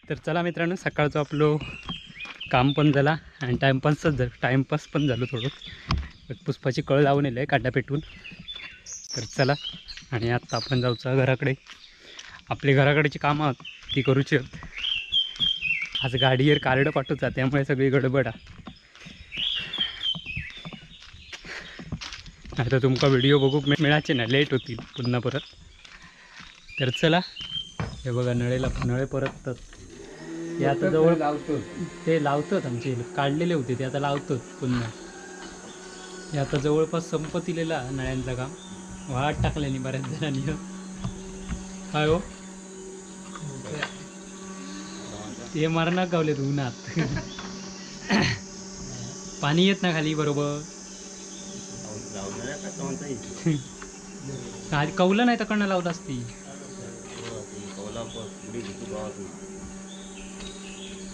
तर चला मित्रांनो, सकाळचं आपलं काम पण झाला आणि टाइमपास पण झालं थोडं. पुष्पाची कळ लावून येलं आहे काड्या पेटवून. तर चला, आणि आत्ता आपण जाऊचं घराकडे. आपली घराकडेची कामं ती करूची आहेत. आज गाडीवर कार्ड पाठवचा, त्यामुळे सगळी गडबड आहे. आता तुमका व्हिडिओ बघूक मिळाचे ना, लेट होतील पुन्हा परत. तर चला, हे बघा नळे परततात. ते आता जवळ ते लावतात, आमचे काढलेले होते ते आता लावतात पुन्हा. ते आता जवळपास संपतिलेला नळ्यांचं काम. वाट टाकल्याने बऱ्याच जणांनी. काय हो, ते मरणात गावलेत उन्हात. पाणी येत ना खाली बरोबर. कौला नाही तर कडनं लावत असती.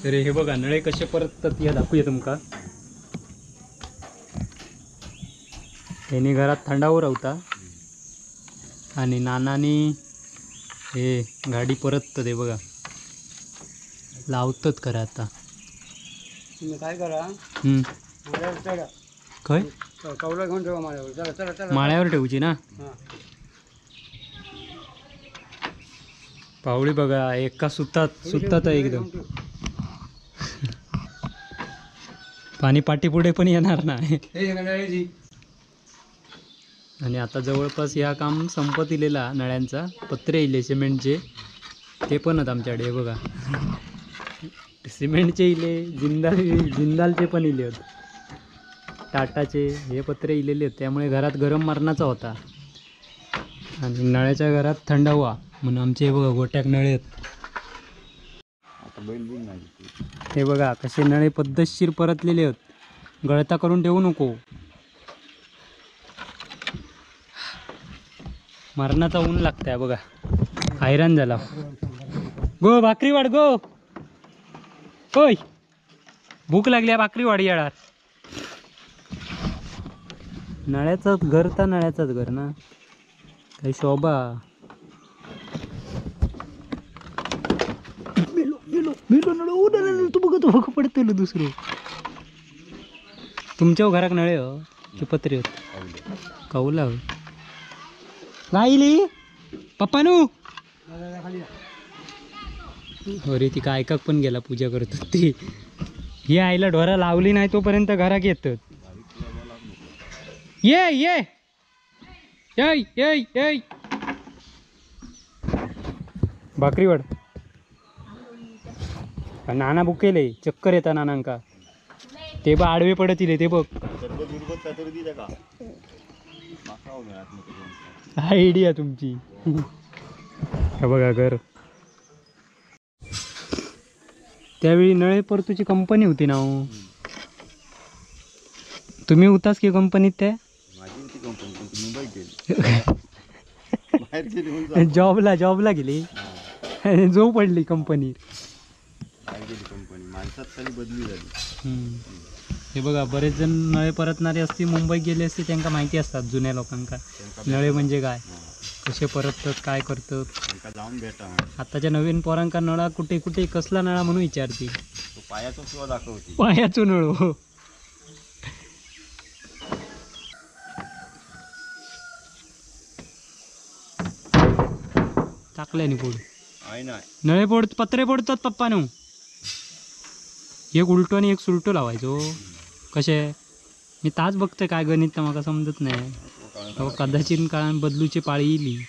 तर हे बघा नळे कसे परततात या दाखवूया तुमका. त्यांनी घरात थंडावर होता आणि नानानी हे गाडी परततात. हे बघा लावतात खरं. आता तुम्ही काय करा, काय कौला घेऊन ठेवा माळ्यावर. चला चला चला, माळ्यावर ठेवची ना. पावळी बघा एका सुतात एकदम. पाणी पाठीपुढे पण येणार नाही. आणि आता जवळपास या काम संपत इलेला नळ्यांचा. पत्रे इले सिमेंटचे, ते पण आहेत आमच्याकडे. हे बघा सिमेंटचे इले, जिंदालचे पण इले आहेत, टाटाचे. हे पत्रे इलेले आहेत, त्यामुळे घरात गरम मरणाचा होता आणि नळ्याच्या घरात थंड हवा म्हणून आमचे हे बघा गोट्याक नळे आहेत. हे बघा कसे नळे पद्धतशीर परतलेले आहेत. गळता करून ठेवू नको. मरणाचा ऊन लागतंय बघा, हैराण झाला. गो भाकरी वाढ गो. होय, भूक लागली, भाकरी वाढ येणार. नळ्याचंच घर तर नळ्याचंच घर ना, काही शोभा. तू बघ पडतो दुसरं. तुमच्या घरात नळे हो की पत्रे होत? कौला राहिली पप्पानू. अरे ती काय ऐकक पण गेला, पूजा करत होती. ही आईला ढोरा लावली नाही तोपर्यंत घरात येतात. ये ये ये ये ये भाकरी वाढ. नाना बुकेले चक्कर येता नानांका. ते बा आडवे पडत इले ते बघ. आयडिया तुमची. हे बघा घर. त्यावेळी नळे परतूची कंपनी होती ना. तुम्ही होताच की कंपनीत? त्या जॉबला गेली, जो पडली कंपनी. हे बघा बरेच जण नळे परतणारे असते, मुंबईत गेले असते, त्यांना माहिती असतात जुन्या लोकांका नळे म्हणजे काय, कसे परततात, काय करतात. आताच्या नवीन पोरांका नळा कुठे कुठे कसला नळा म्हणून विचारते. पायाचो नळ. हो, टाकल्याने पोड नळे पत्रे पडतात पप्पानू. एक उलटो आणि एक सुलटो लावायचो. कसे मी ताच बघतोय, काय गणित का मला समजत नाही. कदाचित काळात बदलूची पाळी येईल.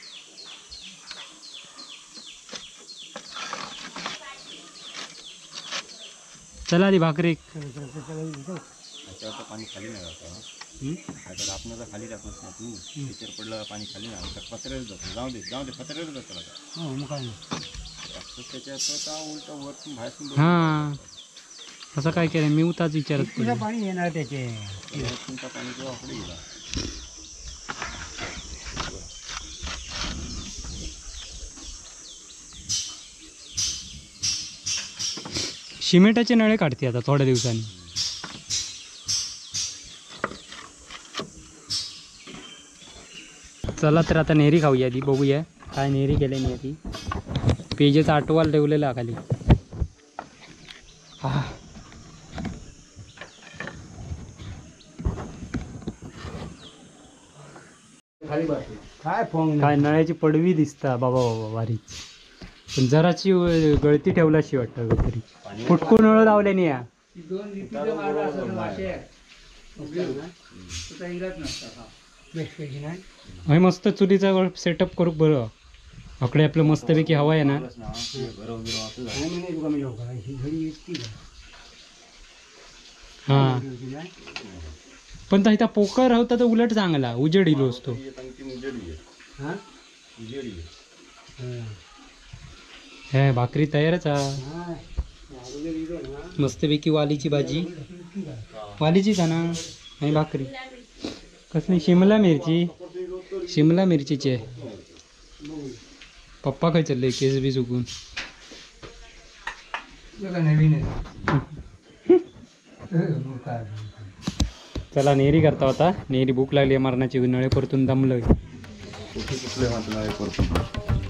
चला ती भाकरी. पाणी खाली नाही राहतं, आपण खाली टाकत नाही. तू पडलं पाणी खाली नाही, पत्र्याला जातो. जाऊ दे पत्र्याला जातो. हां, असं काय केलं मी उताच विचारत. पाणी येणार त्याचे. पाणी पुढे गेला. सिमेंटाचे नळे काढते आता थोड्या दिवसांनी. चला तर आता नेहरी खाऊया आधी, बघूया काय नेहरी केल्या नाही आधी. पेजेचा आटवाल ठेवलेला खाली. हा काय फोन काय नळ्याची पडवी दिसता बाबा बाबा भारीच. पण जराची गळती ठेवला अशी वाटतं तरी. फुटकून नळ लावले नाही या. हय मस्त चुलीचा सेटअप करू बरं. अकडे आपलं मस्तपैकी हवा आहे ना. हा पण इथं पोकर होता तर उलट चांगला उजेड इलो असतो. हे भाकरी तयारच आहे. मस्तपैकी वालीची भाजी, वालीचीच आहे ना. आणि भाकरी कसली शिमला मिरची, शिमला मिरचीची आहे. पप्पा काय चाललंय केस बी चुकून. चला नेहरी करता होता. नेहरी भूक लागली मरणाची, नळे परतून दमलोय. करतो